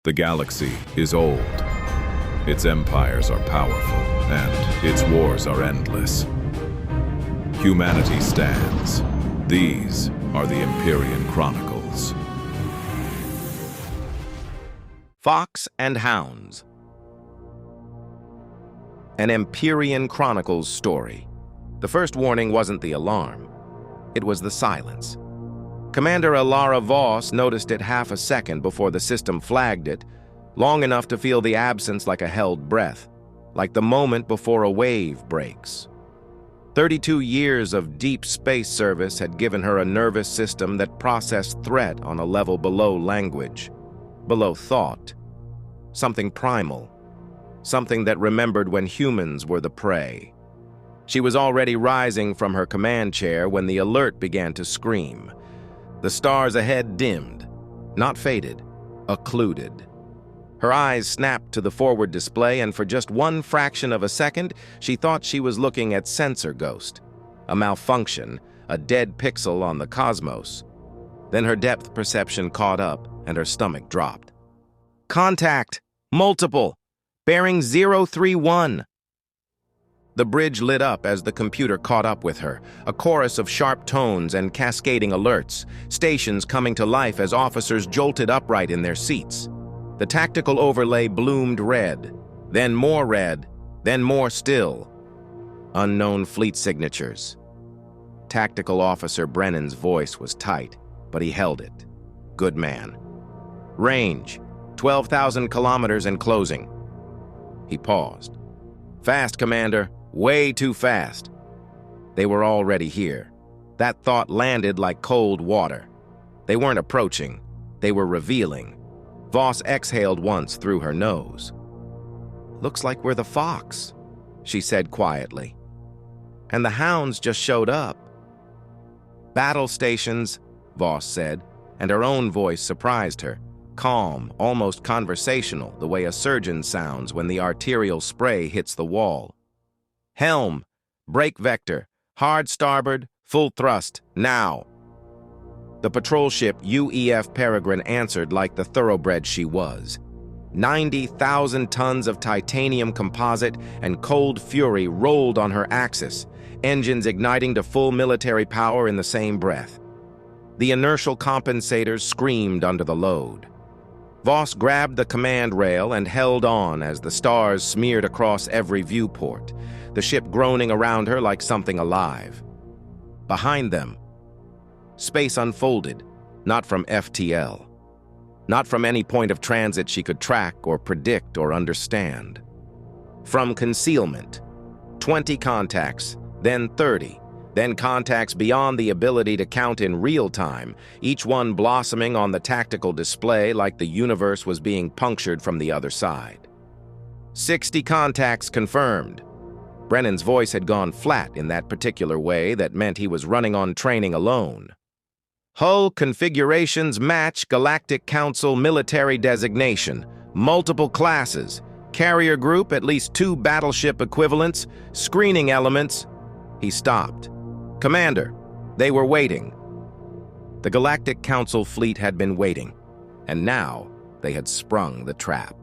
The galaxy is old, its empires are powerful, and its wars are endless. Humanity stands. These are the Empyrean Chronicles. Fox and Hounds. An Empyrean Chronicles story. The first warning wasn't the alarm. It was the silence. Commander Elara Voss noticed it half a second before the system flagged it, long enough to feel the absence like a held breath, like the moment before a wave breaks. 32 years of deep space service had given her a nervous system that processed threat on a level below language, below thought. Something primal, something that remembered when humans were the prey. She was already rising from her command chair when the alert began to scream. The stars ahead dimmed, not faded, occluded. Her eyes snapped to the forward display, and for just one fraction of a second, she thought she was looking at sensor ghost, a malfunction, a dead pixel on the cosmos. Then her depth perception caught up, and her stomach dropped. Contact! Multiple! Bearing 031! The bridge lit up as the computer caught up with her, a chorus of sharp tones and cascading alerts, stations coming to life as officers jolted upright in their seats. The tactical overlay bloomed red, then more still. Unknown fleet signatures. Tactical Officer Brennan's voice was tight, but he held it. Good man. Range, 12,000 kilometers and closing. He paused. Fast, Commander. Way too fast. They were already here. That thought landed like cold water. They weren't approaching. They were revealing. Voss exhaled once through her nose. Looks like we're the Fox, she said quietly. And the Hounds just showed up. Battle stations, Voss said, and her own voice surprised her. Calm, almost conversational, the way a surgeon sounds when the arterial spray hits the wall. Helm, brake vector, hard starboard, full thrust, now. The patrol ship UEF Peregrine answered like the thoroughbred she was. 90,000 tons of titanium composite and cold fury rolled on her axis, engines igniting to full military power in the same breath. The inertial compensators screamed under the load. Voss grabbed the command rail and held on as the stars smeared across every viewport, the ship groaning around her like something alive. Behind them, space unfolded, not from FTL, not from any point of transit she could track or predict or understand. From concealment, 20 contacts, then 30, then contacts beyond the ability to count in real time, each one blossoming on the tactical display like the universe was being punctured from the other side. 60 contacts confirmed. Brennan's voice had gone flat in that particular way that meant he was running on training alone. Hull configurations match Galactic Council military designation, multiple classes, carrier group at least 2 battleship equivalents, screening elements. He stopped. Commander, they were waiting. The Galactic Council fleet had been waiting, and now they had sprung the trap.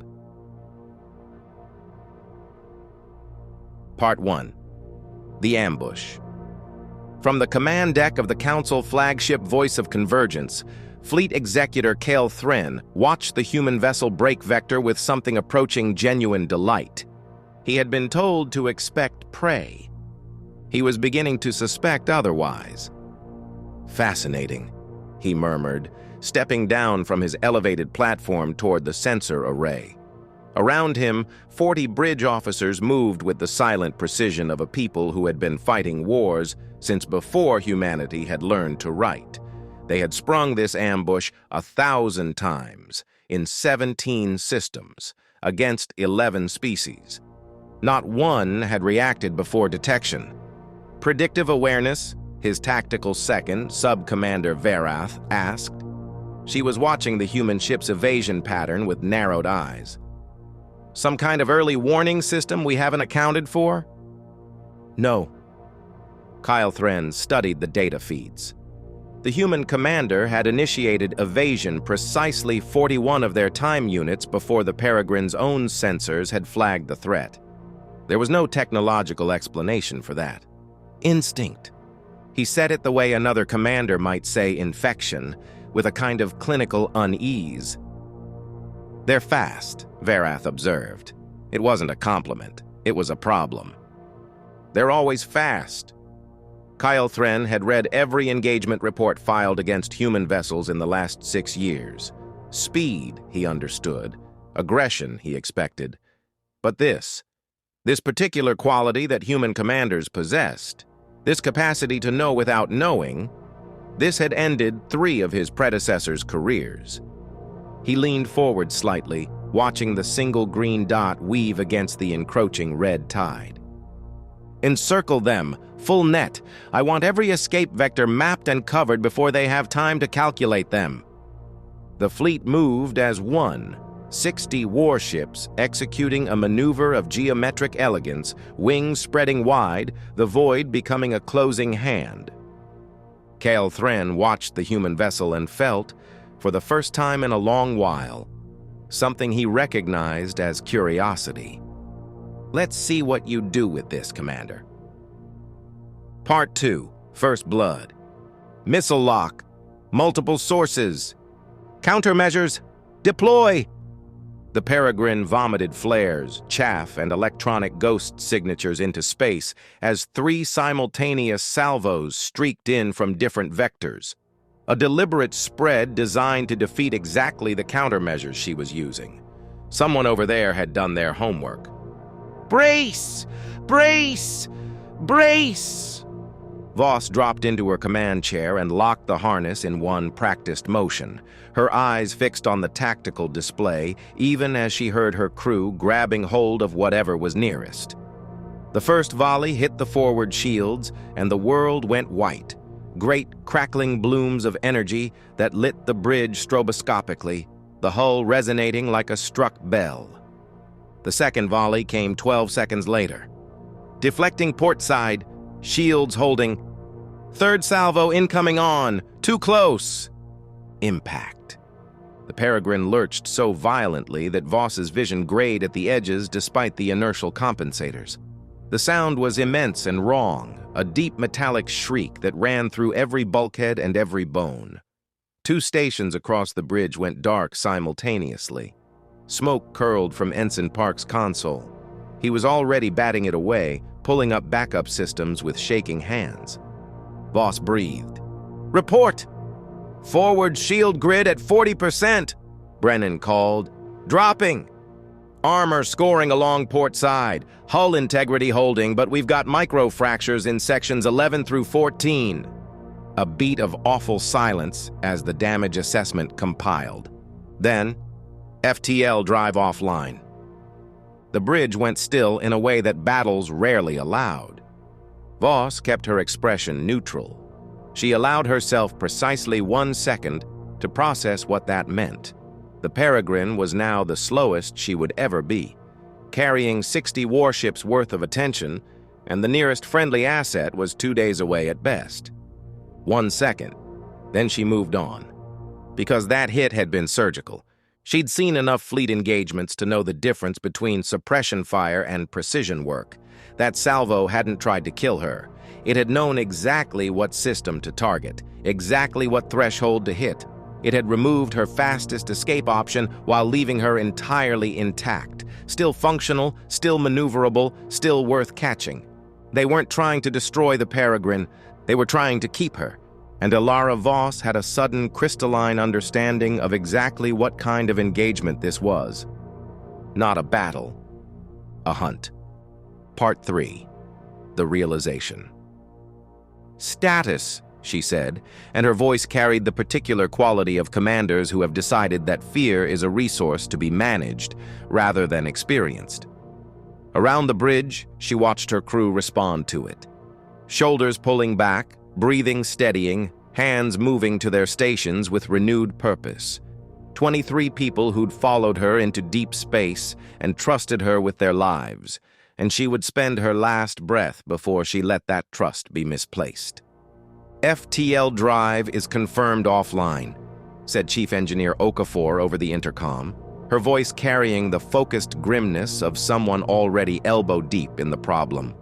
Part 1. The Ambush. From the command deck of the Council flagship Voice of Convergence, Fleet Executor Cale Thren watched the human vessel brake vector with something approaching genuine delight. He had been told to expect prey. He was beginning to suspect otherwise. Fascinating, he murmured, stepping down from his elevated platform toward the sensor array. Around him, 40 bridge officers moved with the silent precision of a people who had been fighting wars since before humanity had learned to write. They had sprung this ambush 1,000 times, in 17 systems, against 11 species. Not one had reacted before detection. Predictive awareness, his tactical second, Sub-Commander Verath, asked. She was watching the human ship's evasion pattern with narrowed eyes. Some kind of early warning system we haven't accounted for? No. Cale Thren studied the data feeds. The human commander had initiated evasion precisely 41 of their time units before the Peregrine's own sensors had flagged the threat. There was no technological explanation for that. Instinct. He said it the way another commander might say infection, with a kind of clinical unease. "They're fast," Varath observed. It wasn't a compliment. It was a problem. "They're always fast." Kyle Thren had read every engagement report filed against human vessels in the last 6 years. Speed, he understood. Aggression, he expected. But this particular quality that human commanders possessed, this capacity to know without knowing, this had ended 3 of his predecessors' careers. He leaned forward slightly, watching the single green dot weave against the encroaching red tide. "Encircle them, full net. I want every escape vector mapped and covered before they have time to calculate them." The fleet moved as one, 60 warships executing a maneuver of geometric elegance, wings spreading wide, the void becoming a closing hand. Kyle Thren watched the human vessel and felt, for the first time in a long while, something he recognized as curiosity. "Let's see what you do with this, Commander." Part 2, First Blood. Missile lock. Multiple sources. Countermeasures. Deploy! The Peregrine vomited flares, chaff, and electronic ghost signatures into space as 3 simultaneous salvos streaked in from different vectors. A deliberate spread designed to defeat exactly the countermeasures she was using. Someone over there had done their homework. "Brace! Brace! Brace!" Voss dropped into her command chair and locked the harness in one practiced motion, her eyes fixed on the tactical display, even as she heard her crew grabbing hold of whatever was nearest. The first volley hit the forward shields, and the world went white, great crackling blooms of energy that lit the bridge stroboscopically, the hull resonating like a struck bell. The second volley came 12 seconds later. Deflecting port side, shields holding. "Third salvo incoming on, too close." Impact. The Peregrine lurched so violently that Voss's vision grayed at the edges despite the inertial compensators. The sound was immense and wrong, a deep metallic shriek that ran through every bulkhead and every bone. 2 stations across the bridge went dark simultaneously. Smoke curled from Ensign Park's console. He was already batting it away, pulling up backup systems with shaking hands. Voss breathed. "Report! Forward shield grid at 40%, Brennan called. "Dropping. Armor scoring along port side. Hull integrity holding, but we've got microfractures in sections 11 through 14. A beat of awful silence as the damage assessment compiled. Then, FTL drive offline. The bridge went still in a way that battles rarely allowed. Voss kept her expression neutral. She allowed herself precisely 1 second to process what that meant. The Peregrine was now the slowest she would ever be, carrying 60 warships worth of attention, and the nearest friendly asset was 2 days away at best. 1 second, then she moved on. Because that hit had been surgical. She'd seen enough fleet engagements to know the difference between suppression fire and precision work. That salvo hadn't tried to kill her. It had known exactly what system to target, exactly what threshold to hit. It had removed her fastest escape option while leaving her entirely intact, still functional, still maneuverable, still worth catching. They weren't trying to destroy the Peregrine, they were trying to keep her. And Elara Voss had a sudden crystalline understanding of exactly what kind of engagement this was. Not a battle, a hunt. Part 3. The Realization. "Status," she said, and her voice carried the particular quality of commanders who have decided that fear is a resource to be managed rather than experienced. Around the bridge, she watched her crew respond to it. Shoulders pulling back, breathing steadying, hands moving to their stations with renewed purpose. 23 people who'd followed her into deep space and trusted her with their lives, and she would spend her last breath before she let that trust be misplaced. FTL drive is confirmed offline, said Chief Engineer Okafor over the intercom, her voice carrying the focused grimness of someone already elbow-deep in the problem.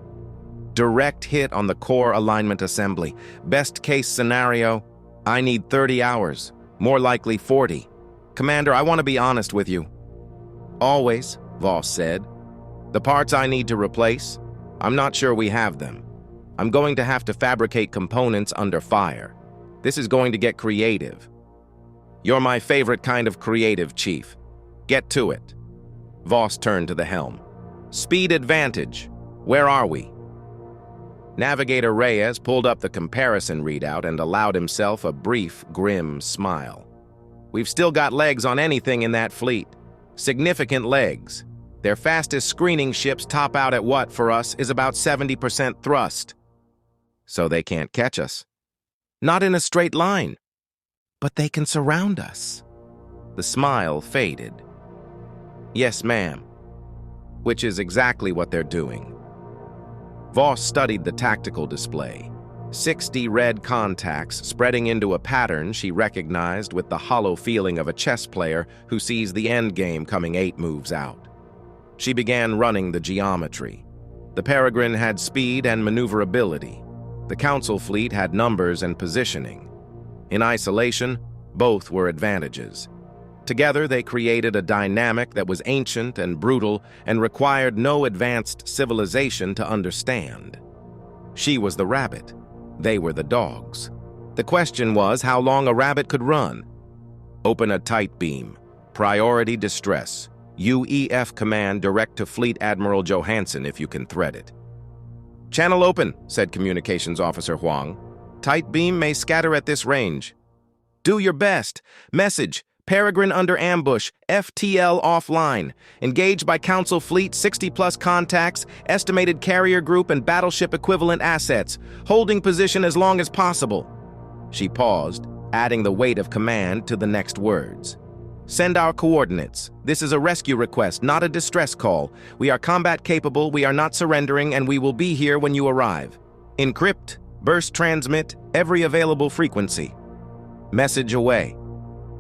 Direct hit on the core alignment assembly. Best case scenario, I need 30 hours, more likely 40. Commander, I want to be honest with you. Always, Voss said. The parts I need to replace, I'm not sure we have them. I'm going to have to fabricate components under fire. This is going to get creative. You're my favorite kind of creative, Chief. Get to it. Voss turned to the helm. Speed advantage. Where are we? Navigator Reyes pulled up the comparison readout and allowed himself a brief, grim smile. We've still got legs on anything in that fleet. Significant legs. Their fastest screening ships top out at what, for us, is about 70% thrust. So they can't catch us. Not in a straight line. But they can surround us. The smile faded. Yes, ma'am. Which is exactly what they're doing. Voss studied the tactical display. 60 red contacts spreading into a pattern she recognized with the hollow feeling of a chess player who sees the endgame coming 8 moves out. She began running the geometry. The Peregrine had speed and maneuverability. The Council fleet had numbers and positioning. In isolation, both were advantages. Together, they created a dynamic that was ancient and brutal and required no advanced civilization to understand. She was the rabbit. They were the dogs. The question was how long a rabbit could run. Open a tight beam. Priority distress. UEF command direct to Fleet Admiral Johansson if you can thread it. Channel open, said Communications Officer Huang. Tight beam may scatter at this range. Do your best. Message. Peregrine under ambush, FTL offline. Engaged by Council fleet, 60-plus contacts, estimated carrier group and battleship equivalent assets. Holding position as long as possible. She paused, adding the weight of command to the next words. Send our coordinates. This is a rescue request, not a distress call. We are combat capable, we are not surrendering, and we will be here when you arrive. Encrypt, burst transmit, every available frequency. Message away.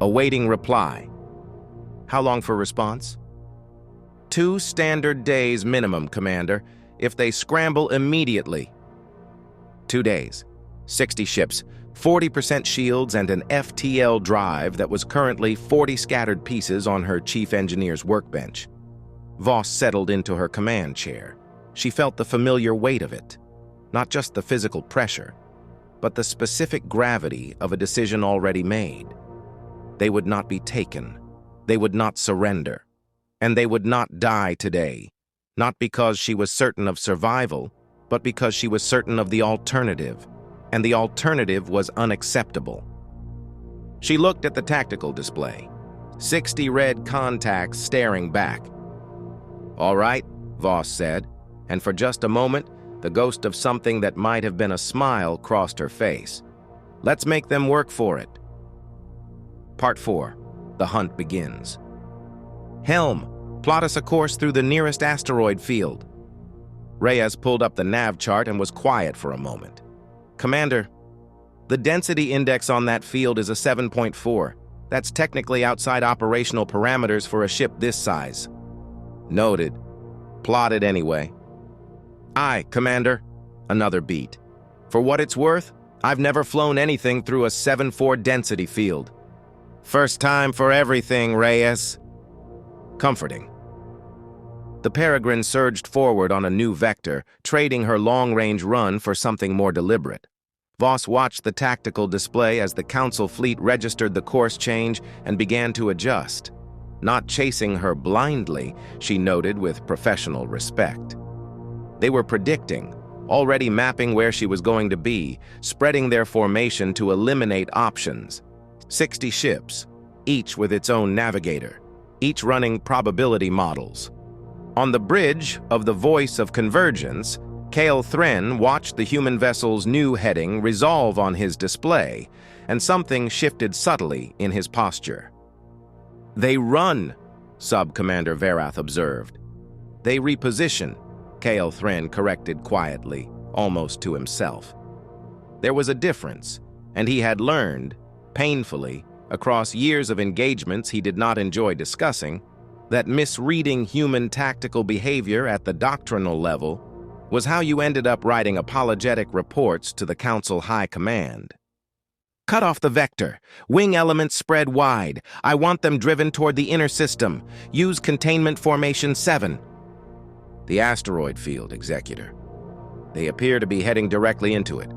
Awaiting reply. How long for response? 2 standard days minimum, Commander, if they scramble immediately. 2 days. 60 ships, 40% shields, and an FTL drive that was currently 40 scattered pieces on her chief engineer's workbench. Voss settled into her command chair. She felt the familiar weight of it. Not just the physical pressure, but the specific gravity of a decision already made. They would not be taken. They would not surrender. And they would not die today, not because she was certain of survival, but because she was certain of the alternative, and the alternative was unacceptable. She looked at the tactical display. 60 red contacts staring back. All right, Voss said, and for just a moment, the ghost of something that might have been a smile crossed her face. Let's make them work for it. Part 4. The hunt begins. Helm, plot us a course through the nearest asteroid field. Reyes pulled up the nav chart and was quiet for a moment. Commander, the density index on that field is a 7.4. That's technically outside operational parameters for a ship this size. Noted. Plot it anyway. Aye, Commander. Another beat. For what it's worth, I've never flown anything through a 7.4 density field. First time for everything, Reyes. Comforting. The Peregrine surged forward on a new vector, trading her long-range run for something more deliberate. Voss watched the tactical display as the Council fleet registered the course change and began to adjust. Not chasing her blindly, she noted with professional respect. They were predicting, already mapping where she was going to be, spreading their formation to eliminate options. 60 ships, each with its own navigator, each running probability models. On the bridge of the Voice of Convergence, Kale Thren watched the human vessel's new heading resolve on his display, and something shifted subtly in his posture. They run, Sub-Commander Verath observed. They reposition, Kale Thren corrected quietly, almost to himself. There was a difference, and he had learned, painfully, across years of engagements he did not enjoy discussing, that misreading human tactical behavior at the doctrinal level was how you ended up writing apologetic reports to the Council High Command. Cut off the vector. Wing elements spread wide. I want them driven toward the inner system. Use containment formation 7. The asteroid field, Executor. They appear to be heading directly into it.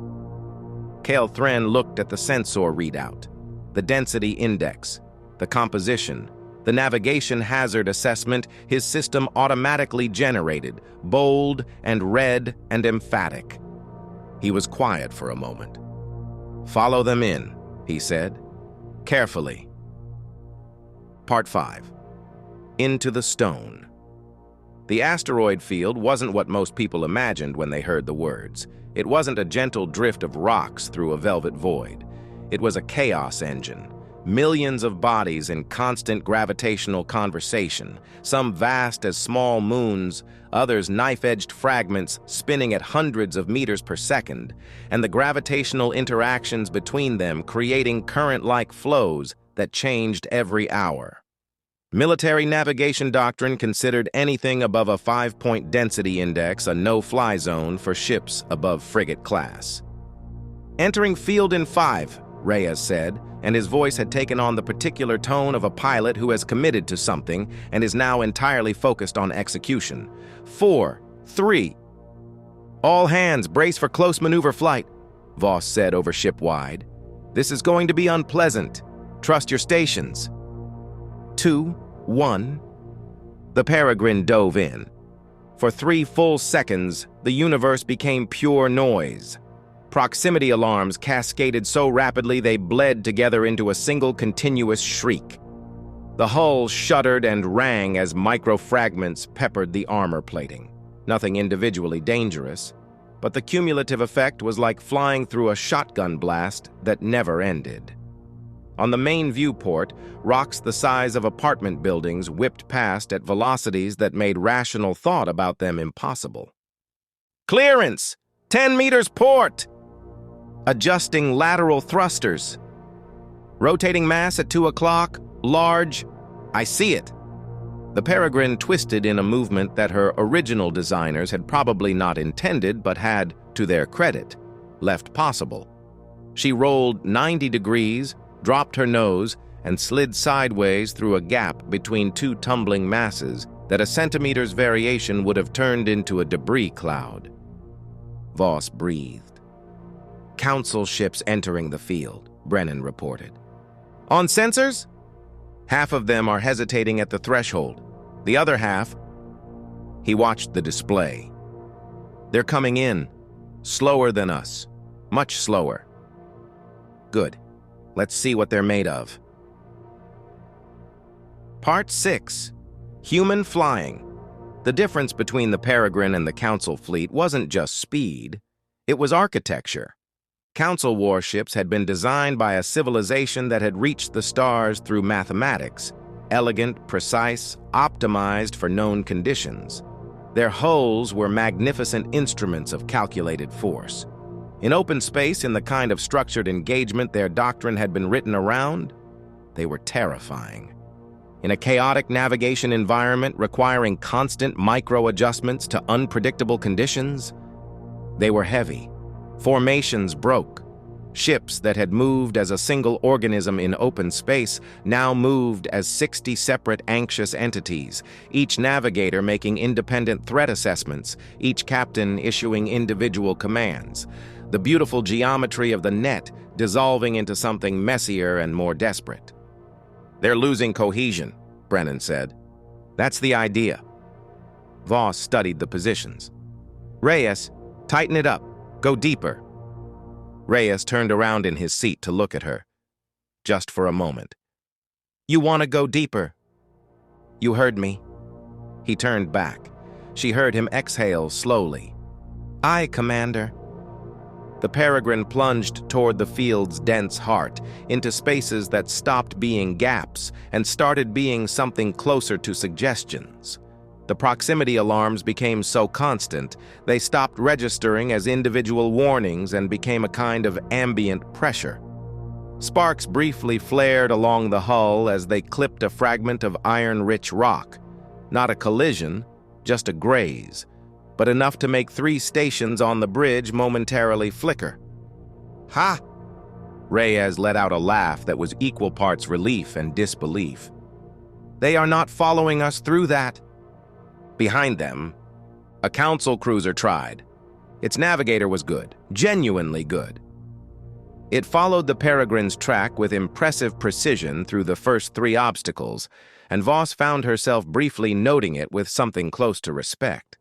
Kale Thren looked at the sensor readout, the density index, the composition, the navigation hazard assessment his system automatically generated, bold and red and emphatic. He was quiet for a moment. "Follow them in," he said, carefully. Part 5. Into the Stone. The asteroid field wasn't what most people imagined when they heard the words. It wasn't a gentle drift of rocks through a velvet void. It was a chaos engine. Millions of bodies in constant gravitational conversation, some vast as small moons, others knife-edged fragments spinning at hundreds of meters per second, and the gravitational interactions between them creating current-like flows that changed every hour. Military navigation doctrine considered anything above a 5-point density index a no-fly zone for ships above frigate class. "Entering field in 5, Reyes said, and his voice had taken on the particular tone of a pilot who has committed to something and is now entirely focused on execution. 4, 3. "All hands, brace for close maneuver flight," Voss said over ship-wide. "This is going to be unpleasant. Trust your stations." 2, 1. The Peregrine dove in. For 3 full seconds, the universe became pure noise. Proximity alarms cascaded so rapidly they bled together into a single continuous shriek. The hull shuddered and rang as microfragments peppered the armor plating. Nothing individually dangerous, but the cumulative effect was like flying through a shotgun blast that never ended. On the main viewport, rocks the size of apartment buildings whipped past at velocities that made rational thought about them impossible. "Clearance! 10 meters port!" Adjusting lateral thrusters. "Rotating mass at 2 o'clock, large. I see it." The Peregrine twisted in a movement that her original designers had probably not intended but had, to their credit, left possible. She rolled 90 degrees, dropped her nose, and slid sideways through a gap between 2 tumbling masses that a centimeter's variation would have turned into a debris cloud. Voss breathed. "Council ships entering the field," Brennan reported. "On sensors? Half of them are hesitating at the threshold. The other half..." He watched the display. "They're coming in. Slower than us. Much slower." "Good. Let's see what they're made of." Part 6. Human Flying. The difference between the Peregrine and the Council fleet wasn't just speed. It was architecture. Council warships had been designed by a civilization that had reached the stars through mathematics, elegant, precise, optimized for known conditions. Their hulls were magnificent instruments of calculated force. In open space, in the kind of structured engagement their doctrine had been written around, they were terrifying. In a chaotic navigation environment requiring constant micro-adjustments to unpredictable conditions, they were heavy. Formations broke. Ships that had moved as a single organism in open space now moved as 60 separate anxious entities, each navigator making independent threat assessments, each captain issuing individual commands. The beautiful geometry of the net dissolving into something messier and more desperate. "They're losing cohesion," Brennan said. "That's the idea." Voss studied the positions. "Reyes, tighten it up. Go deeper." Reyes turned around in his seat to look at her. Just for a moment. "You want to go deeper?" "You heard me." He turned back. She heard him exhale slowly. "Aye, Commander." The Peregrine plunged toward the field's dense heart, into spaces that stopped being gaps and started being something closer to suggestions. The proximity alarms became so constant, they stopped registering as individual warnings and became a kind of ambient pressure. Sparks briefly flared along the hull as they clipped a fragment of iron-rich rock. Not a collision, just a graze, but enough to make 3 stations on the bridge momentarily flicker. "Ha!" Reyes let out a laugh that was equal parts relief and disbelief. "They are not following us through that." Behind them, a council cruiser tried. Its navigator was good, genuinely good. It followed the Peregrine's track with impressive precision through the first 3 obstacles, and Voss found herself briefly noting it with something close to respect.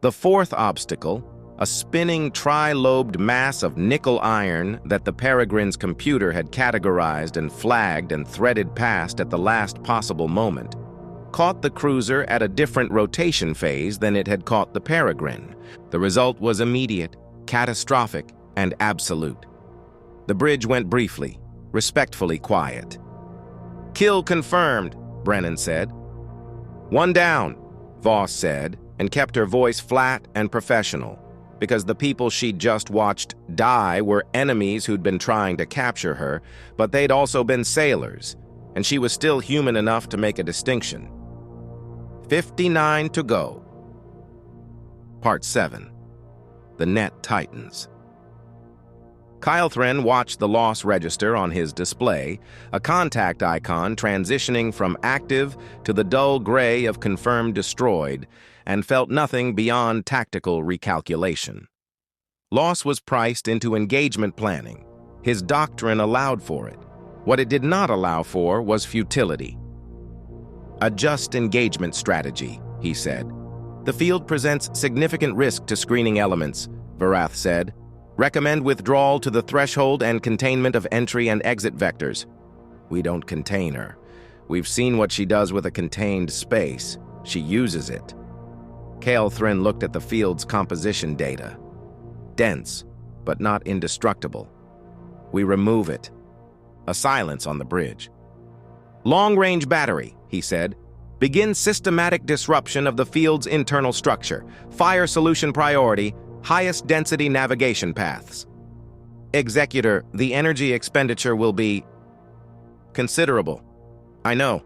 The 4th obstacle, a spinning tri-lobed mass of nickel iron that the Peregrine's computer had categorized and flagged and threaded past at the last possible moment, caught the cruiser at a different rotation phase than it had caught the Peregrine. The result was immediate, catastrophic, and absolute. The bridge went briefly, respectfully quiet. "Kill confirmed," Brennan said. "One down," Voss said, and kept her voice flat and professional, because the people she'd just watched die were enemies who'd been trying to capture her, but they'd also been sailors, and she was still human enough to make a distinction. 59 to go. Part 7. The net tightens. Kylthrin watched the loss register on his display, a contact icon transitioning from active to the dull gray of confirmed destroyed, and felt nothing beyond tactical recalculation. Loss was priced into engagement planning. His doctrine allowed for it. What it did not allow for was futility. "Adjust engagement strategy," he said. "The field presents significant risk to screening elements," Varath said. "Recommend withdrawal to the threshold and containment of entry and exit vectors." "We don't contain her. We've seen what she does with a contained space. She uses it." Kylthrin looked at the field's composition data. Dense, but not indestructible. "We remove it." A silence on the bridge. "Long-range battery," he said. "Begin systematic disruption of the field's internal structure. Fire solution priority, highest density navigation paths." "Executor, the energy expenditure will be considerable." "I know."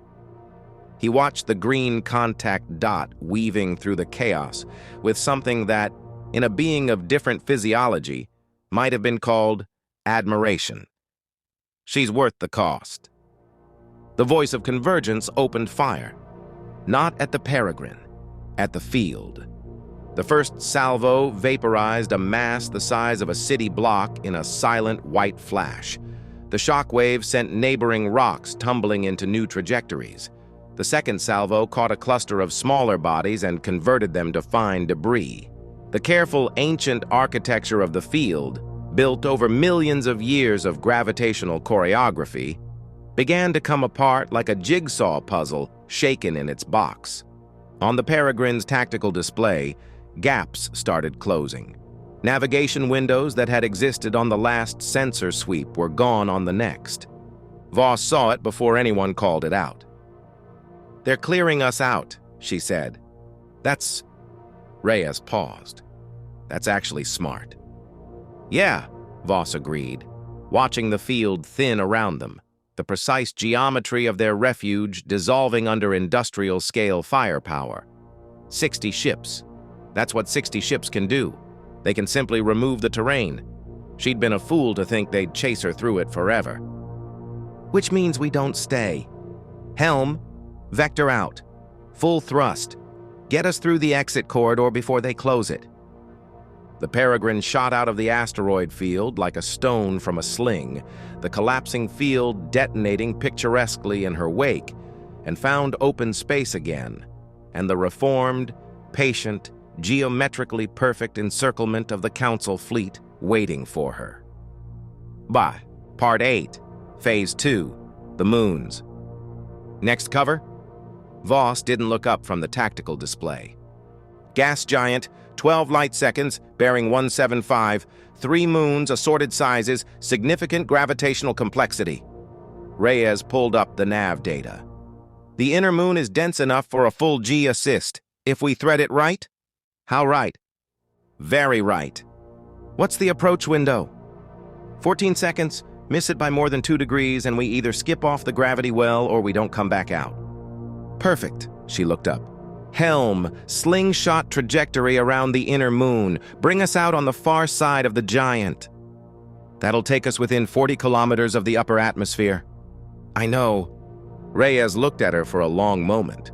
He watched the green contact dot weaving through the chaos with something that, in a being of different physiology, might have been called admiration. "She's worth the cost." The voice of Convergence opened fire. Not at the Peregrine, at the field. The first salvo vaporized a mass the size of a city block in a silent white flash. The shockwave sent neighboring rocks tumbling into new trajectories. The second salvo caught a cluster of smaller bodies and converted them to fine debris. The careful ancient architecture of the field, built over millions of years of gravitational choreography, began to come apart like a jigsaw puzzle shaken in its box. On the Peregrine's tactical display, gaps started closing. Navigation windows that had existed on the last sensor sweep were gone on the next. Voss saw it before anyone called it out. "They're clearing us out," she said. "That's..." Reyes paused. "That's actually smart." "Yeah," Voss agreed, watching the field thin around them, the precise geometry of their refuge dissolving under industrial-scale firepower. 60 ships. That's what 60 ships can do. They can simply remove the terrain. She'd been a fool to think they'd chase her through it forever. "Which means we don't stay. Helm, vector out. Full thrust. Get us through the exit corridor before they close it." The Peregrine shot out of the asteroid field like a stone from a sling, the collapsing field detonating picturesquely in her wake, and found open space again, and the reformed, patient, geometrically perfect encirclement of the Council fleet waiting for her. Part 8, Phase 2, the Moons. "Next cover?" Voss didn't look up from the tactical display. "Gas giant, 12 light seconds, bearing 175, 3 moons, assorted sizes, significant gravitational complexity." Reyes pulled up the nav data. "The inner moon is dense enough for a full G assist. If we thread it right? How right? Very right. What's the approach window? 14 seconds, miss it by more than 2 degrees, and we either skip off the gravity well or we don't come back out. Perfect, she looked up. Helm, slingshot trajectory around the inner moon. Bring us out on the far side of the giant. That'll take us within 40 kilometers of the upper atmosphere. I know. Reyes looked at her for a long moment.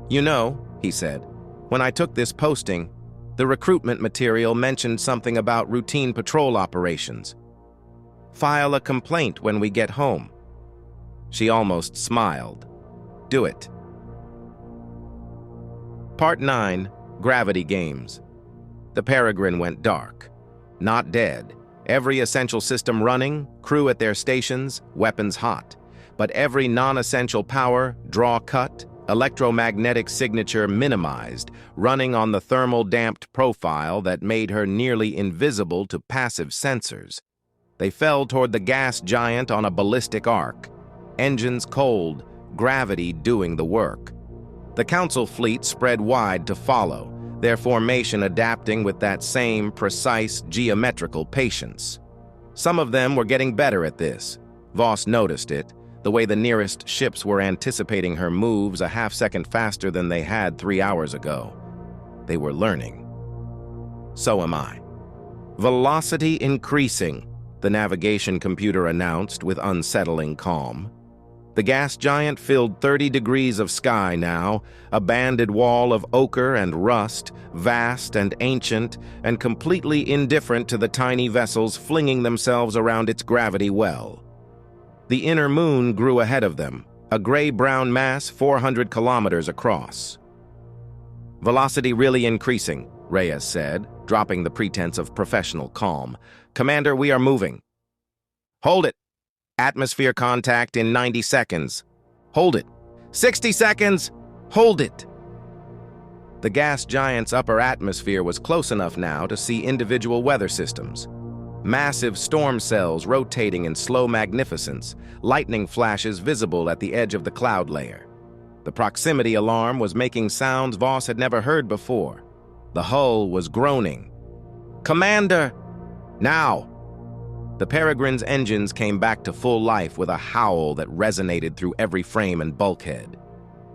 You know, he said, when I took this posting, the recruitment material mentioned something about routine patrol operations. File a complaint when we get home. She almost smiled. Do it. Part 9, Gravity Games. The Peregrine went dark. Not dead. Every essential system running, crew at their stations, weapons hot. But every non-essential power, draw cut, electromagnetic signature minimized, running on the thermal damped profile that made her nearly invisible to passive sensors. They fell toward the gas giant on a ballistic arc. Engines cold, gravity doing the work. The Council fleet spread wide to follow, their formation adapting with that same precise geometrical patience. Some of them were getting better at this. Voss noticed it, the way the nearest ships were anticipating her moves a half-second faster than they had 3 hours ago. They were learning. So am I. Velocity increasing, the navigation computer announced with unsettling calm. The gas giant filled 30 degrees of sky now, a banded wall of ochre and rust, vast and ancient, and completely indifferent to the tiny vessels flinging themselves around its gravity well. The inner moon grew ahead of them, a gray-brown mass 400 kilometers across. Velocity really increasing, Reyes said, dropping the pretense of professional calm. Commander, we are moving. Hold it. Atmosphere contact in 90 seconds. Hold it. 60 seconds. Hold it. The gas giant's upper atmosphere was close enough now to see individual weather systems. Massive storm cells rotating in slow magnificence, lightning flashes visible at the edge of the cloud layer. The proximity alarm was making sounds Voss had never heard before. The hull was groaning. Commander! Now! The Peregrine's engines came back to full life with a howl that resonated through every frame and bulkhead.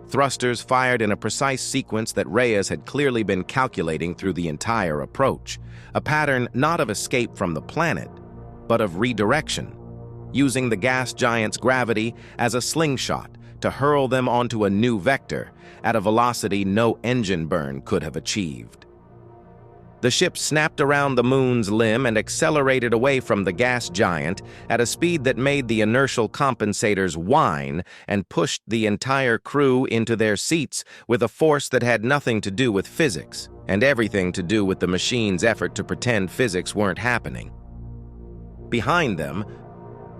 Thrusters fired in a precise sequence that Reyes had clearly been calculating through the entire approach, a pattern not of escape from the planet, but of redirection, using the gas giant's gravity as a slingshot to hurl them onto a new vector at a velocity no engine burn could have achieved. The ship snapped around the moon's limb and accelerated away from the gas giant at a speed that made the inertial compensators whine and pushed the entire crew into their seats with a force that had nothing to do with physics and everything to do with the machine's effort to pretend physics weren't happening. Behind them,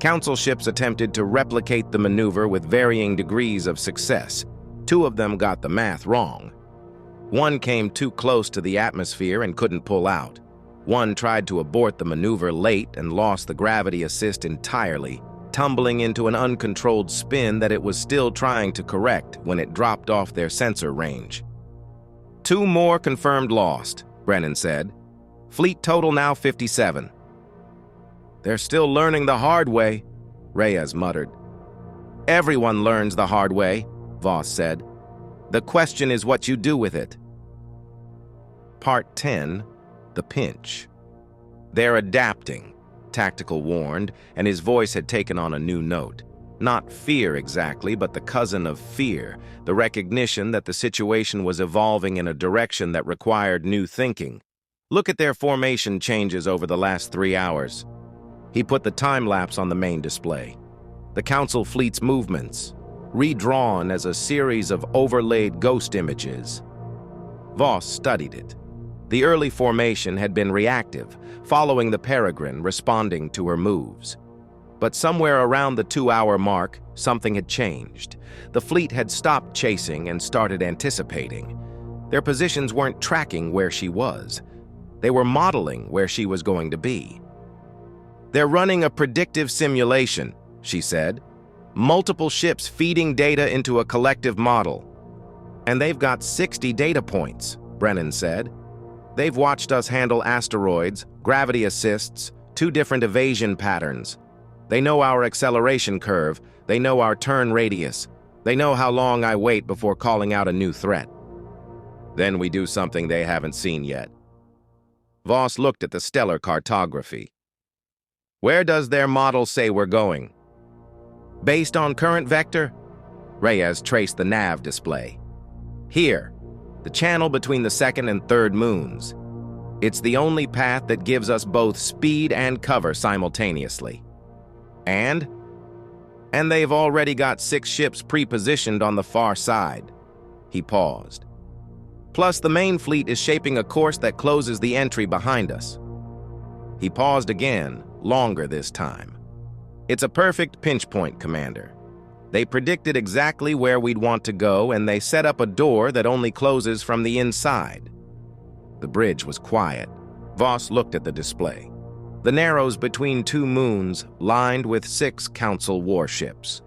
Council ships attempted to replicate the maneuver with varying degrees of success. 2 of them got the math wrong. One came too close to the atmosphere and couldn't pull out. One tried to abort the maneuver late and lost the gravity assist entirely, tumbling into an uncontrolled spin that it was still trying to correct when it dropped off their sensor range. 2 more confirmed lost, Brennan said. Fleet total now 57. They're still learning the hard way, Reyes muttered. Everyone learns the hard way, Voss said. The question is what you do with it. Part 10, The Pinch. They're adapting, Tactical warned, and his voice had taken on a new note. Not fear exactly, but the cousin of fear, the recognition that the situation was evolving in a direction that required new thinking. Look at their formation changes over the last 3 hours. He put the time-lapse on the main display. The Council fleet's movements, redrawn as a series of overlaid ghost images. Voss studied it. The early formation had been reactive, following the Peregrine, responding to her moves. But somewhere around the 2-hour mark, something had changed. The fleet had stopped chasing and started anticipating. Their positions weren't tracking where she was. They were modeling where she was going to be. They're running a predictive simulation, she said. Multiple ships feeding data into a collective model. And they've got 60 data points, Brennan said. They've watched us handle asteroids, gravity assists, 2 different evasion patterns. They know our acceleration curve, they know our turn radius, they know how long I wait before calling out a new threat. Then we do something they haven't seen yet. Voss looked at the stellar cartography. Where does their model say we're going? Based on current vector? Reyes traced the nav display. Here, the channel between the 2nd and 3rd moons. It's the only path that gives us both speed and cover simultaneously. And they've already got 6 ships pre-positioned on the far side. He paused. Plus, the main fleet is shaping a course that closes the entry behind us. He paused again, longer this time. It's a perfect pinch point, Commander. They predicted exactly where we'd want to go, and they set up a door that only closes from the inside. The bridge was quiet. Voss looked at the display. The narrows between 2 moons, lined with 6 Council warships.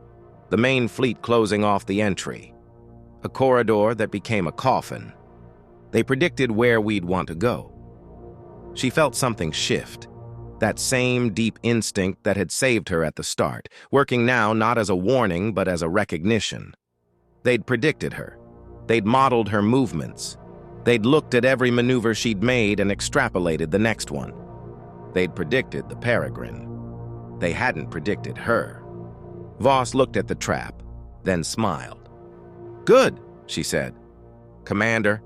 The main fleet closing off the entry. A corridor that became a coffin. They predicted where we'd want to go. She felt something shift. That same deep instinct that had saved her at the start, working now not as a warning but as a recognition. They'd predicted her. They'd modeled her movements. They'd looked at every maneuver she'd made and extrapolated the next one. They'd predicted the Peregrine. They hadn't predicted her. Voss looked at the trap, then smiled. Good, she said. Commander.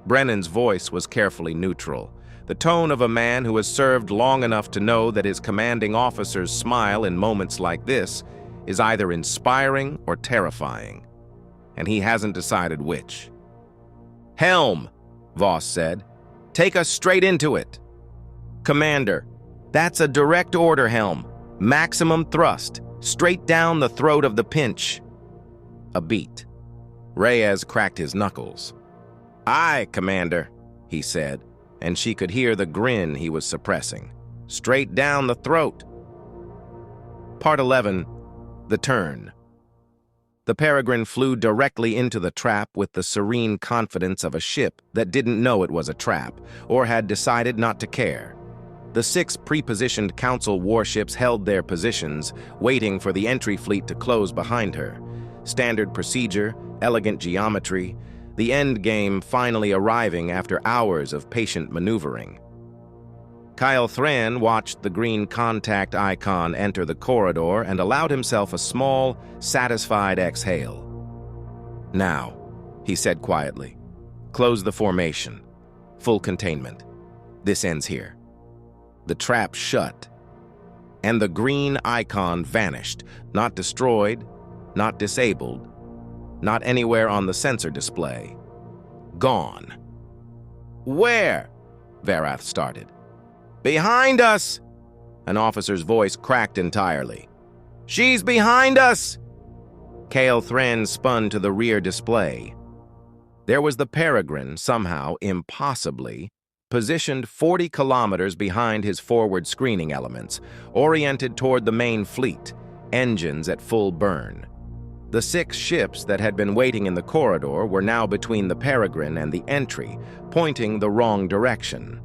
Brennan's voice was carefully neutral, the tone of a man who has served long enough to know that his commanding officer's smile in moments like this is either inspiring or terrifying, and he hasn't decided which. Helm, Voss said. Take us straight into it. Commander, that's a direct order, Helm. Maximum thrust, straight down the throat of the pinch. A beat. Reyes cracked his knuckles. Aye, Commander, he said, and she could hear the grin he was suppressing. Straight down the throat. Part 11. The Turn. The Peregrine flew directly into the trap with the serene confidence of a ship that didn't know it was a trap, or had decided not to care. The 6 pre-positioned Council warships held their positions, waiting for the entry fleet to close behind her. Standard procedure, elegant geometry, the end game finally arriving after hours of patient maneuvering. Kyle Thran watched the green contact icon enter the corridor and allowed himself a small, satisfied exhale. Now, he said quietly, close the formation. Full containment. This ends here. The trap shut, and the green icon vanished, not destroyed, not disabled, not anywhere on the sensor display. Gone. Where? Varath started. Behind us! An officer's voice cracked entirely. She's behind us! Kale Thran spun to the rear display. There was the Peregrine, somehow, impossibly, positioned 40 kilometers behind his forward screening elements, oriented toward the main fleet, engines at full burn. The 6 ships that had been waiting in the corridor were now between the Peregrine and the entry, pointing the wrong direction.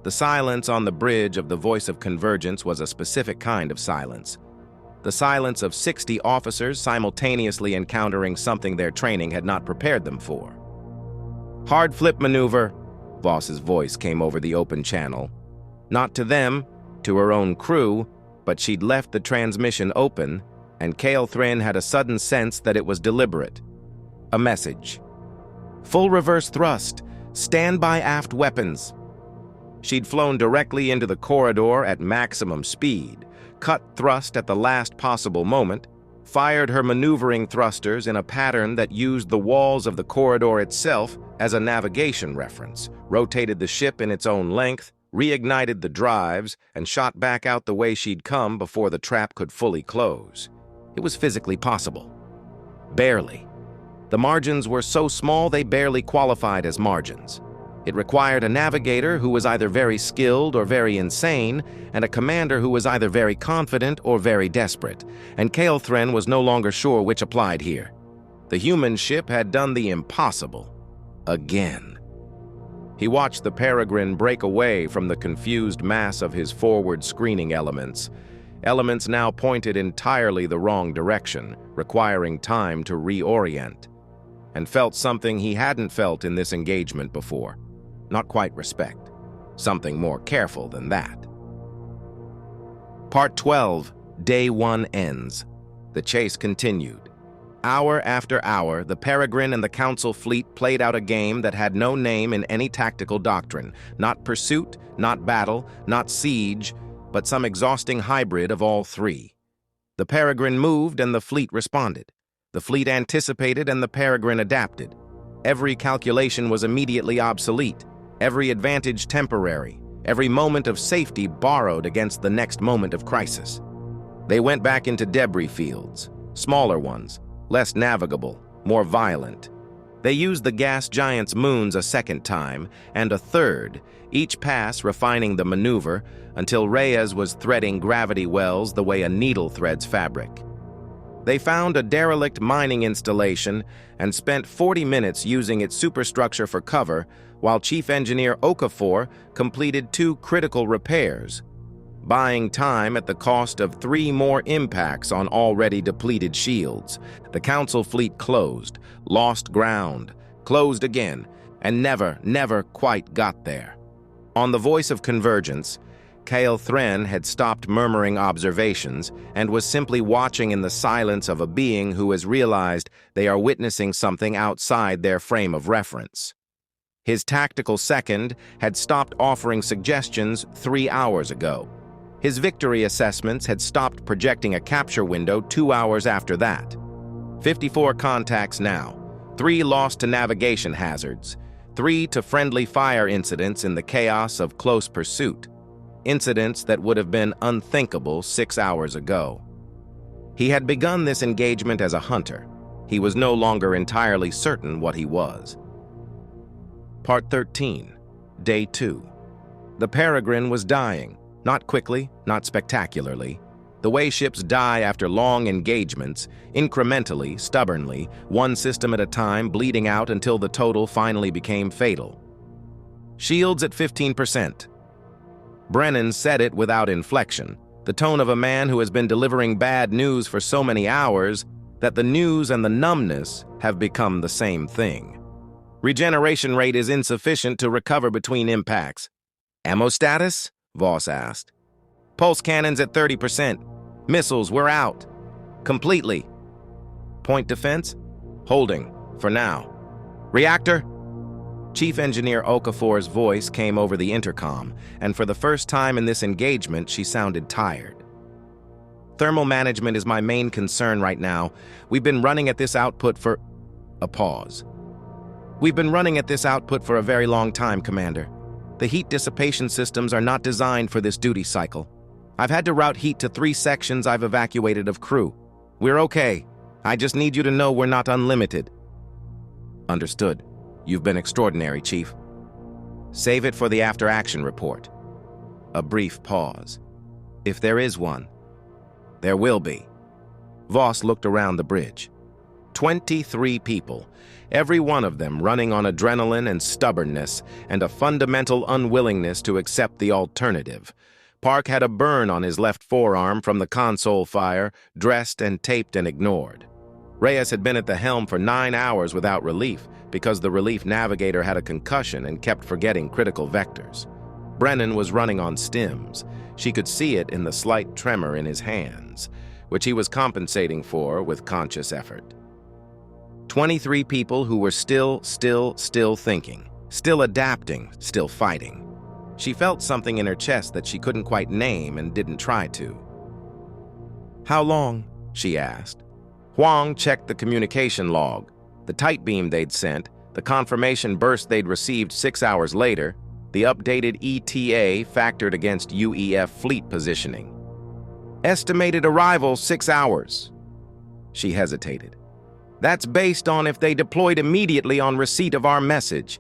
The silence on the bridge of the Voice of Convergence was a specific kind of silence. The silence of 60 officers simultaneously encountering something their training had not prepared them for. Hard flip maneuver, Voss's voice came over the open channel. Not to them, to her own crew, but she'd left the transmission open, and Kale Thran had a sudden sense that it was deliberate. A message. Full reverse thrust, stand by aft weapons. She'd flown directly into the corridor at maximum speed, cut thrust at the last possible moment, fired her maneuvering thrusters in a pattern that used the walls of the corridor itself as a navigation reference, rotated the ship in its own length, reignited the drives, and shot back out the way she'd come before the trap could fully close. It was physically possible. Barely. The margins were so small they barely qualified as margins. It required a navigator who was either very skilled or very insane, and a commander who was either very confident or very desperate, and Kale Thran was no longer sure which applied here. The human ship had done the impossible. Again. He watched the Peregrine break away from the confused mass of his forward screening elements now pointed entirely the wrong direction, requiring time to reorient, and felt something he hadn't felt in this engagement before. Not quite respect. Something more careful than that. Part 12, Day 1 ends. The chase continued. Hour after hour, the Peregrine and the Council fleet played out a game that had no name in any tactical doctrine. Not pursuit, not battle, not siege, but some exhausting hybrid of all three. The Peregrine moved and the fleet responded. The fleet anticipated and the Peregrine adapted. Every calculation was immediately obsolete, every advantage temporary, every moment of safety borrowed against the next moment of crisis. They went back into debris fields, smaller ones, less navigable, more violent. They used the gas giant's moons a second time, and a third, each pass refining the maneuver until Reyes was threading gravity wells the way a needle threads fabric. They found a derelict mining installation and spent 40 minutes using its superstructure for cover, while Chief Engineer Okafor completed 2 critical repairs, buying time at the cost of 3 more impacts on already depleted shields. The Council fleet closed, lost ground, closed again, and never quite got there. On the voice of convergence, Kael Thren had stopped murmuring observations and was simply watching in the silence of a being who has realized they are witnessing something outside their frame of reference. His tactical second had stopped offering suggestions 3 hours ago. His victory assessments had stopped projecting a capture window 2 hours after that. 54 contacts now, 3 lost to navigation hazards, 3 to friendly fire incidents in the chaos of close pursuit. Incidents that would have been unthinkable 6 hours ago. He had begun this engagement as a hunter. He was no longer entirely certain what he was. Part 13, Day 2. The Peregrine was dying, not quickly, not spectacularly. The way ships die after long engagements, incrementally, stubbornly, one system at a time, bleeding out until the total finally became fatal. Shields at 15%. Brennan said it without inflection, the tone of a man who has been delivering bad news for so many hours that the news and the numbness have become the same thing. Regeneration rate is insufficient to recover between impacts. Ammo status? Voss asked. Pulse cannons at 30%. Missiles, we're out. Completely. Point defense? Holding, for now. Reactor? Chief Engineer Okafor's voice came over the intercom, and for the first time in this engagement, she sounded tired. Thermal management is my main concern right now. We've been running at this output for... A pause. We've been running at this output for a very long time, Commander. The heat dissipation systems are not designed for this duty cycle. I've had to route heat to 3 sections I've evacuated of crew. We're okay. I just need you to know we're not unlimited. Understood. You've been extraordinary, Chief. Save it for the after-action report. A brief pause. If there is one, there will be. Voss looked around the bridge. 23 people, every one of them running on adrenaline and stubbornness and a fundamental unwillingness to accept the alternative. Park had a burn on his left forearm from the console fire, dressed and taped and ignored. Reyes had been at the helm for 9 hours without relief because the relief navigator had a concussion and kept forgetting critical vectors. Brennan was running on stims. She could see it in the slight tremor in his hands, which he was compensating for with conscious effort. 23 people who were still thinking, still adapting, still fighting. She felt something in her chest that she couldn't quite name and didn't try to. How long? She asked. Huang checked the communication log, the tight beam they'd sent, the confirmation burst they'd received 6 hours later, the updated ETA factored against UEF fleet positioning. Estimated arrival 6 hours. She hesitated. That's based on if they deployed immediately on receipt of our message.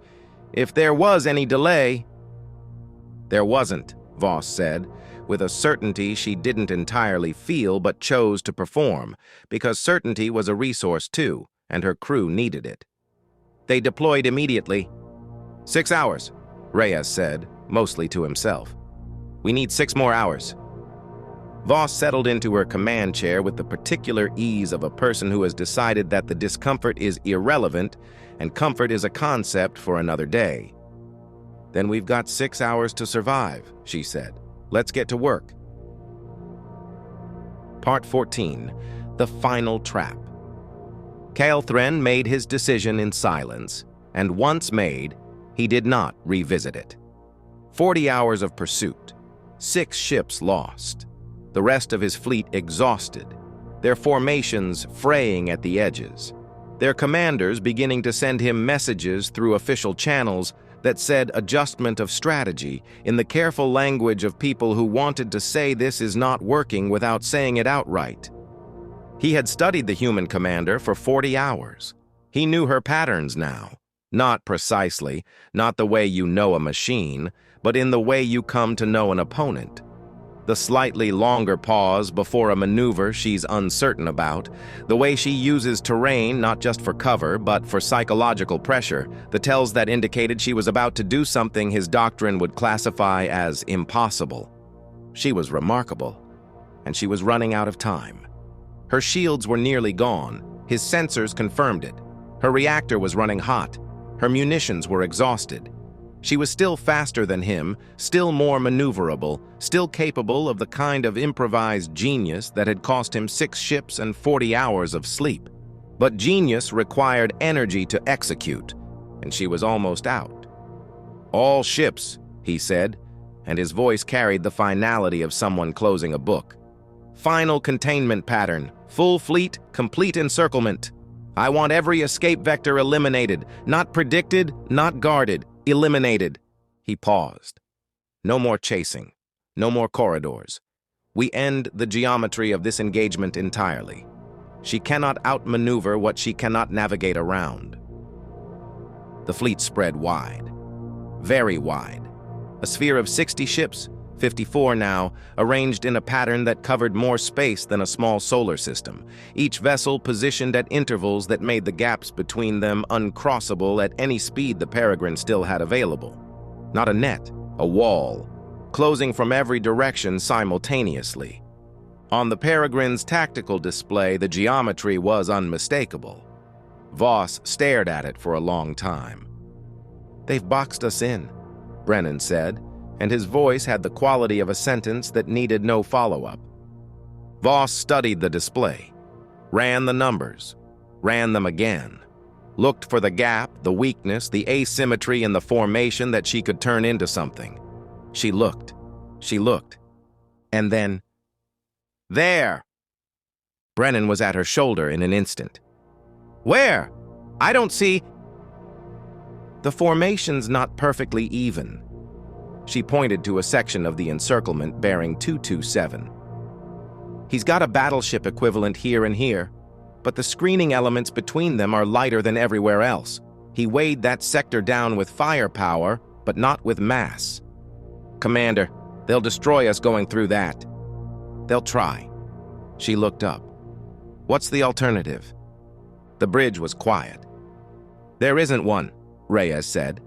If there was any delay... There wasn't, Voss said, with a certainty she didn't entirely feel but chose to perform, because certainty was a resource too, and her crew needed it. They deployed immediately. 6 hours, Reyes said, mostly to himself. We need 6 more hours. Voss settled into her command chair with the particular ease of a person who has decided that the discomfort is irrelevant and comfort is a concept for another day. Then we've got 6 hours to survive, she said. Let's get to work. Part 14, The Final Trap. Caelthren made his decision in silence, and once made, he did not revisit it. 40 hours of pursuit, 6 ships lost, the rest of his fleet exhausted, their formations fraying at the edges, their commanders beginning to send him messages through official channels that said adjustment of strategy in the careful language of people who wanted to say this is not working without saying it outright. He had studied the human commander for 40 hours. He knew her patterns now, not precisely, not the way you know a machine, but in the way you come to know an opponent. The slightly longer pause before a maneuver she's uncertain about, the way she uses terrain not just for cover but for psychological pressure, the tells that indicated she was about to do something his doctrine would classify as impossible. She was remarkable, and she was running out of time. Her shields were nearly gone, his sensors confirmed it. Her reactor was running hot, her munitions were exhausted. She was still faster than him, still more maneuverable, still capable of the kind of improvised genius that had cost him 6 ships and 40 hours of sleep. But genius required energy to execute, and she was almost out. All ships, he said, and his voice carried the finality of someone closing a book. Final containment pattern, full fleet, complete encirclement. I want every escape vector eliminated, not predicted, not guarded. Eliminated. He paused. No more chasing. No more corridors. We end the geometry of this engagement entirely. She cannot outmaneuver what she cannot navigate around. The fleet spread wide. Very wide. A sphere of 60 ships, 54 now, arranged in a pattern that covered more space than a small solar system, each vessel positioned at intervals that made the gaps between them uncrossable at any speed the Peregrine still had available. Not a net, a wall, closing from every direction simultaneously. On the Peregrine's tactical display, the geometry was unmistakable. Voss stared at it for a long time. "They've boxed us in," Brennan said, and his voice had the quality of a sentence that needed no follow-up. Voss studied the display, ran the numbers, ran them again, looked for the gap, the weakness, the asymmetry in the formation that she could turn into something. She looked, and then, there! Brennan was at her shoulder in an instant. "Where? I don't see—" "The formation's not perfectly even." She pointed to a section of the encirclement bearing 227. "He's got a battleship equivalent here and here, but the screening elements between them are lighter than everywhere else. He weighed that sector down with firepower, but not with mass. Commander, they'll destroy us going through that." "They'll try." She looked up. "What's the alternative?" The bridge was quiet. "There isn't one," Reyes said,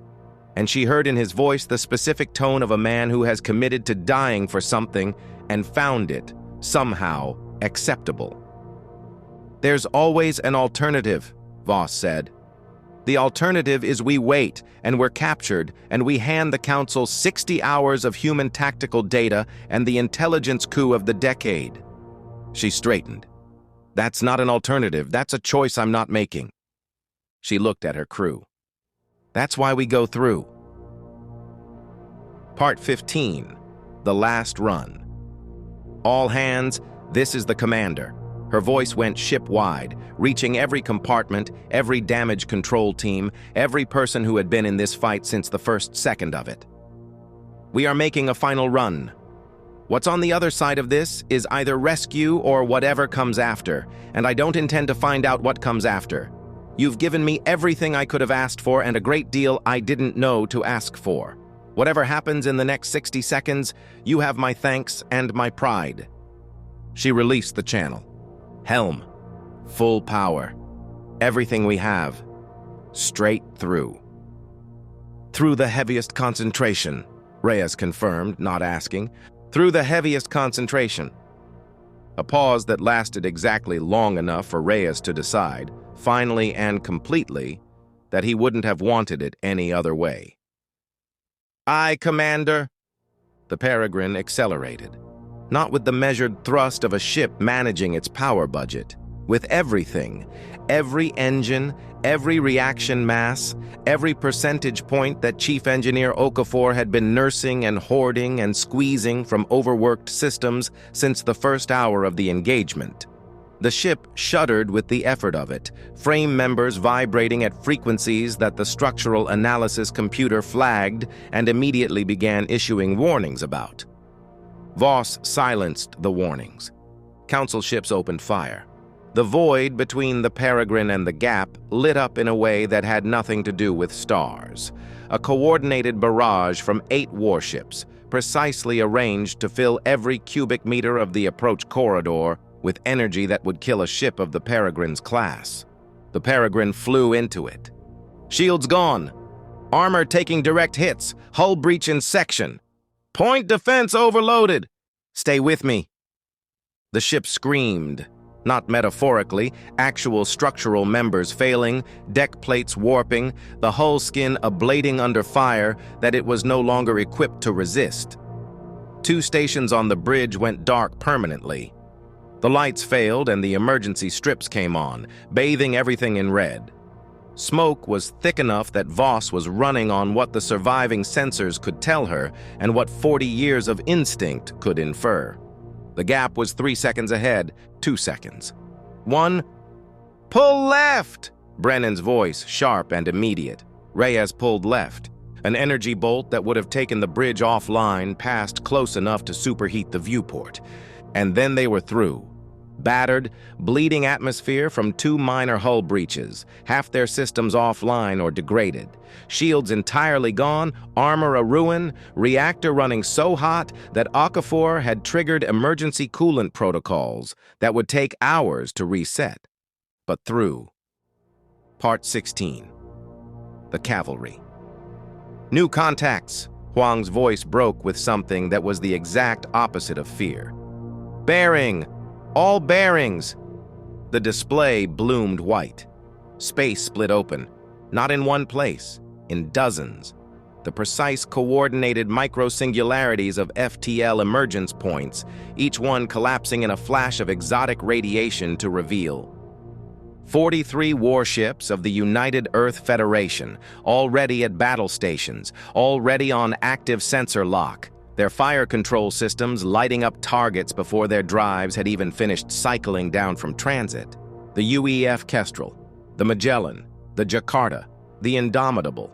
and she heard in his voice the specific tone of a man who has committed to dying for something and found it, somehow, acceptable. "There's always an alternative," Voss said. "The alternative is we wait, and we're captured, and we hand the Council 60 hours of human tactical data and the intelligence coup of the decade." She straightened. "That's not an alternative. That's a choice I'm not making." She looked at her crew. "That's why we go through." Part 15, The Last Run. "All hands, this is the commander." Her voice went ship-wide, reaching every compartment, every damage control team, every person who had been in this fight since the first second of it. "We are making a final run. What's on the other side of this is either rescue or whatever comes after, and I don't intend to find out what comes after. You've given me everything I could have asked for and a great deal I didn't know to ask for. Whatever happens in the next 60 seconds, you have my thanks and my pride." She released the channel. Helm. Full power. Everything we have. Straight through. Through the heaviest concentration, Reyes confirmed, not asking. Through the heaviest concentration. A pause that lasted exactly long enough for Reyes to decide, finally and completely, that he wouldn't have wanted it any other way. "Aye, Commander." The Peregrine accelerated, not with the measured thrust of a ship managing its power budget, with everything, every engine, every reaction mass, every percentage point that Chief Engineer Okafor had been nursing and hoarding and squeezing from overworked systems since the first hour of the engagement. The ship shuddered with the effort of it, frame members vibrating at frequencies that the structural analysis computer flagged and immediately began issuing warnings about. Voss silenced the warnings. Council ships opened fire. The void between the Peregrine and the Gap lit up in a way that had nothing to do with stars. A coordinated barrage from 8 warships, precisely arranged to fill every cubic meter of the approach corridor with energy that would kill a ship of the Peregrine's class. The Peregrine flew into it. Shields gone. Armor taking direct hits. Hull breach in section. Point defense overloaded. Stay with me. The ship screamed. Not metaphorically, actual structural members failing, deck plates warping, the hull skin ablating under fire that it was no longer equipped to resist. 2 stations on the bridge went dark permanently. The lights failed and the emergency strips came on, bathing everything in red. Smoke was thick enough that Voss was running on what the surviving sensors could tell her and what 40 years of instinct could infer. The Gap was 3 seconds ahead, 2 seconds. 1. Pull left! Brennan's voice, sharp and immediate. Reyes pulled left. An energy bolt that would have taken the bridge offline passed close enough to superheat the viewport. And then they were through. Battered, bleeding atmosphere from 2 minor hull breaches, half their systems offline or degraded. Shields entirely gone, armor a ruin, reactor running so hot that Okafor had triggered emergency coolant protocols that would take hours to reset. But through. Part 16. The Cavalry. New contacts. Huang's voice broke with something that was the exact opposite of fear. Bearing! All bearings! The display bloomed white. Space split open, not in one place, in dozens. The precise coordinated micro-singularities of FTL emergence points, each one collapsing in a flash of exotic radiation to reveal 43 warships of the United Earth Federation, already at battle stations, already on active sensor lock. Their fire control systems lighting up targets before their drives had even finished cycling down from transit. The UEF Kestrel, the Magellan, the Jakarta, the Indomitable.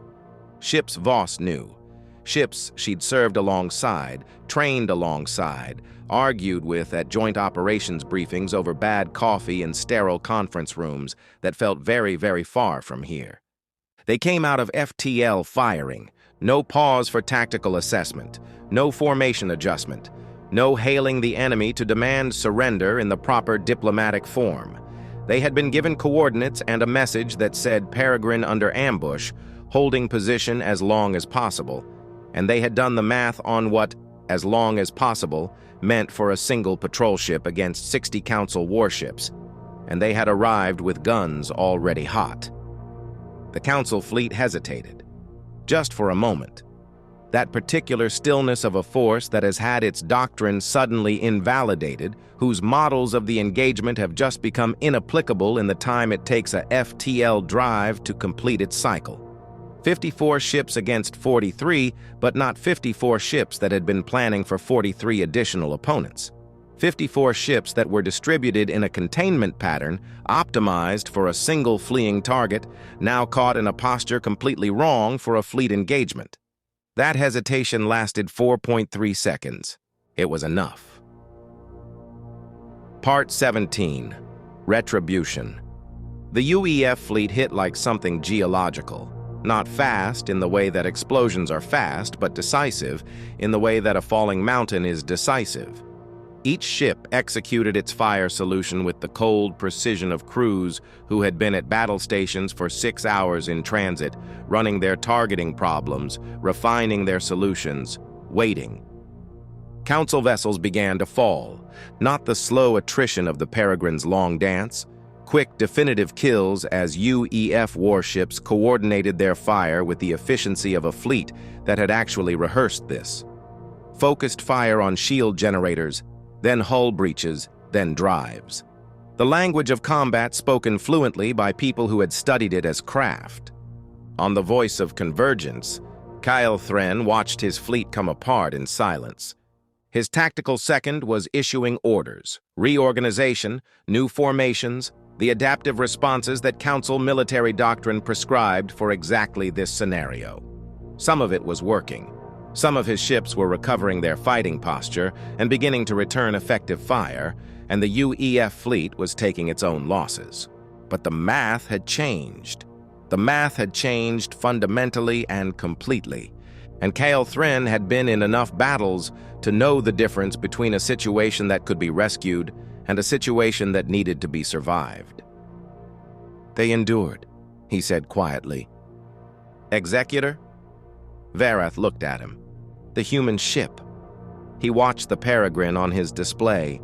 Ships Voss knew. Ships she'd served alongside, trained alongside, argued with at joint operations briefings over bad coffee and sterile conference rooms that felt very, very far from here. They came out of FTL firing. No pause for tactical assessment. No formation adjustment. No hailing the enemy to demand surrender in the proper diplomatic form. They had been given coordinates and a message that said Peregrine under ambush, holding position as long as possible, and they had done the math on what as long as possible meant for a single patrol ship against 60 Council warships, and they had arrived with guns already hot. The Council fleet hesitated, just for a moment. That particular stillness of a force that has had its doctrine suddenly invalidated, whose models of the engagement have just become inapplicable in the time it takes a FTL drive to complete its cycle. 54 ships against 43, but not 54 ships that had been planning for 43 additional opponents. 54 ships that were distributed in a containment pattern, optimized for a single fleeing target, now caught in a posture completely wrong for a fleet engagement. That hesitation lasted 4.3 seconds. It was enough. Part 17. Retribution. The UEF fleet hit like something geological. Not fast in the way that explosions are fast, but decisive in the way that a falling mountain is decisive. Each ship executed its fire solution with the cold precision of crews who had been at battle stations for 6 hours in transit, running their targeting problems, refining their solutions, waiting. Council vessels began to fall, not the slow attrition of the Peregrine's long dance, quick, definitive kills as UEF warships coordinated their fire with the efficiency of a fleet that had actually rehearsed this. Focused fire on shield generators, then hull breaches, then drives. The language of combat spoken fluently by people who had studied it as craft. On the voice of convergence, Kyle Thren watched his fleet come apart in silence. His tactical second was issuing orders, reorganization, new formations, the adaptive responses that Council military doctrine prescribed for exactly this scenario. Some of it was working. Some of his ships were recovering their fighting posture and beginning to return effective fire, and the UEF fleet was taking its own losses. But the math had changed. The math had changed fundamentally and completely, and Kyle Thren had been in enough battles to know the difference between a situation that could be rescued and a situation that needed to be survived. "They endured," he said quietly. "Executor?" Varath looked at him. The human ship. He watched the Peregrine on his display,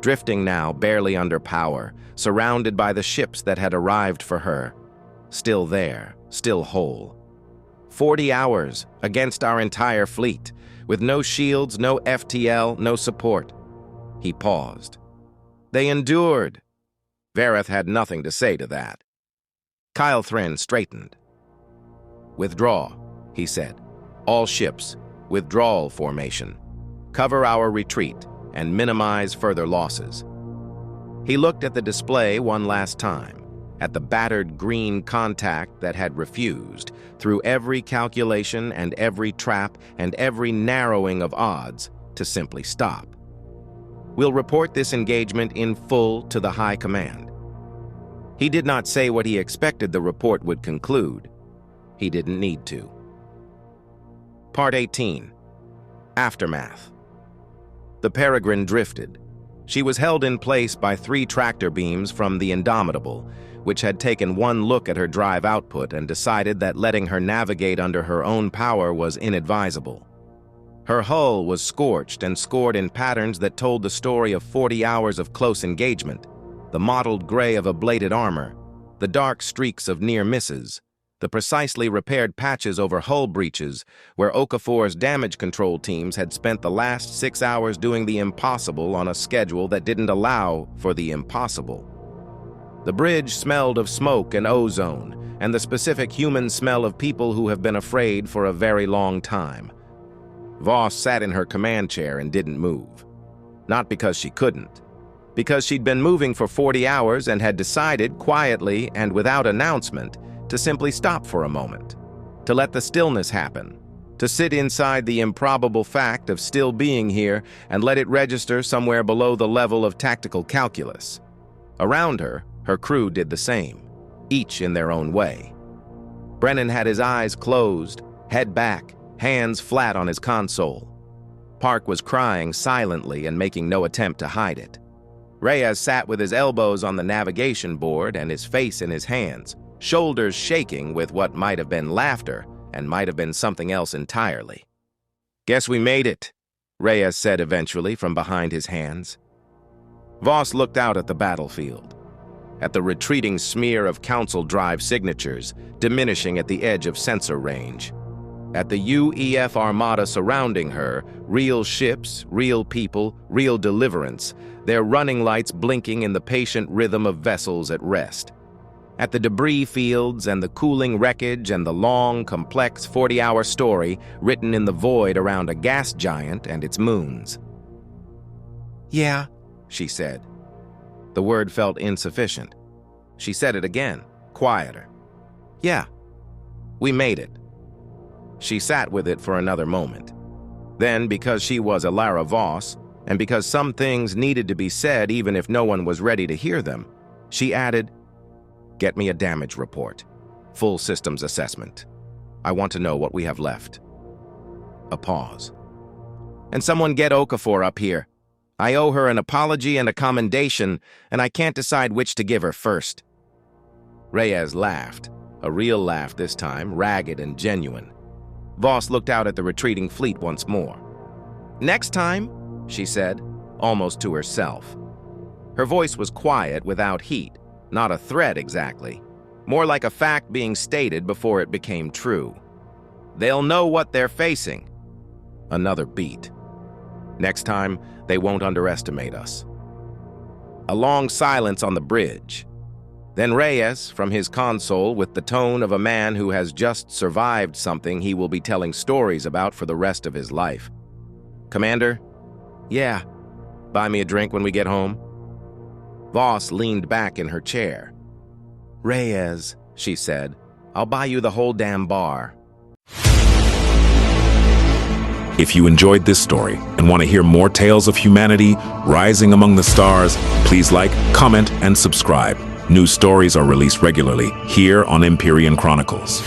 drifting now barely under power, surrounded by the ships that had arrived for her. Still there, still whole. 40 hours against our entire fleet, with no shields, no FTL, no support. He paused. "They endured." Varath had nothing to say to that. Kyle Thren straightened. "Withdraw," he said. "All ships, withdrawal formation. Cover our retreat and minimize further losses." He looked at the display one last time, at the battered green contact that had refused, through every calculation and every trap and every narrowing of odds, to simply stop. "We'll report this engagement in full to the High Command." He did not say what he expected the report would conclude. He didn't need to. Part 18. Aftermath. The Peregrine drifted. She was held in place by 3 tractor beams from the Indomitable, which had taken one look at her drive output and decided that letting her navigate under her own power was inadvisable. Her hull was scorched and scored in patterns that told the story of 40 hours of close engagement, the mottled gray of ablated armor, the dark streaks of near misses, the precisely repaired patches over hull breaches where Okafor's damage control teams had spent the last 6 hours doing the impossible on a schedule that didn't allow for the impossible. The bridge smelled of smoke and ozone, and the specific human smell of people who have been afraid for a very long time. Voss sat in her command chair and didn't move. Not because she couldn't. Because she'd been moving for 40 hours and had decided, quietly and without announcement, to simply stop for a moment, to let the stillness happen, to sit inside the improbable fact of still being here and let it register somewhere below the level of tactical calculus. Around her, her crew did the same, each in their own way. Brennan had his eyes closed, head back, hands flat on his console. Park was crying silently and making no attempt to hide it. Reyes sat with his elbows on the navigation board and his face in his hands, shoulders shaking with what might have been laughter and might have been something else entirely. "Guess we made it," Reyes said eventually from behind his hands. Voss looked out at the battlefield, at the retreating smear of Council drive signatures diminishing at the edge of sensor range, at the UEF armada surrounding her, real ships, real people, real deliverance, their running lights blinking in the patient rhythm of vessels at rest, at the debris fields and the cooling wreckage and the long, complex 40-hour story written in the void around a gas giant and its moons. "Yeah," she said. The word felt insufficient. She said it again, quieter. "Yeah, we made it." She sat with it for another moment. Then, because she was Elara Voss, and because some things needed to be said even if no one was ready to hear them, she added, "Get me a damage report. Full systems assessment. I want to know what we have left." A pause. "And someone get Okafor up here," I owe her an apology and a commendation, and I can't decide which to give her first." Reyes laughed, a real laugh this time, ragged and genuine. Voss looked out at the retreating fleet once more. "Next time," she said, almost to herself. Her voice was quiet, without heat, not a threat exactly, more like a fact being stated before it became true. "They'll know what they're facing." Another beat. "Next time, they won't underestimate us." A long silence on the bridge. Then Reyes, from his console, with the tone of a man who has just survived something he will be telling stories about for the rest of his life. "Commander?" "Yeah. Buy me a drink when we get home?" Voss leaned back in her chair. "Reyes," she said, "I'll buy you the whole damn bar." If you enjoyed this story and want to hear more tales of humanity rising among the stars, please like, comment, and subscribe. New stories are released regularly here on Empyrean Chronicles.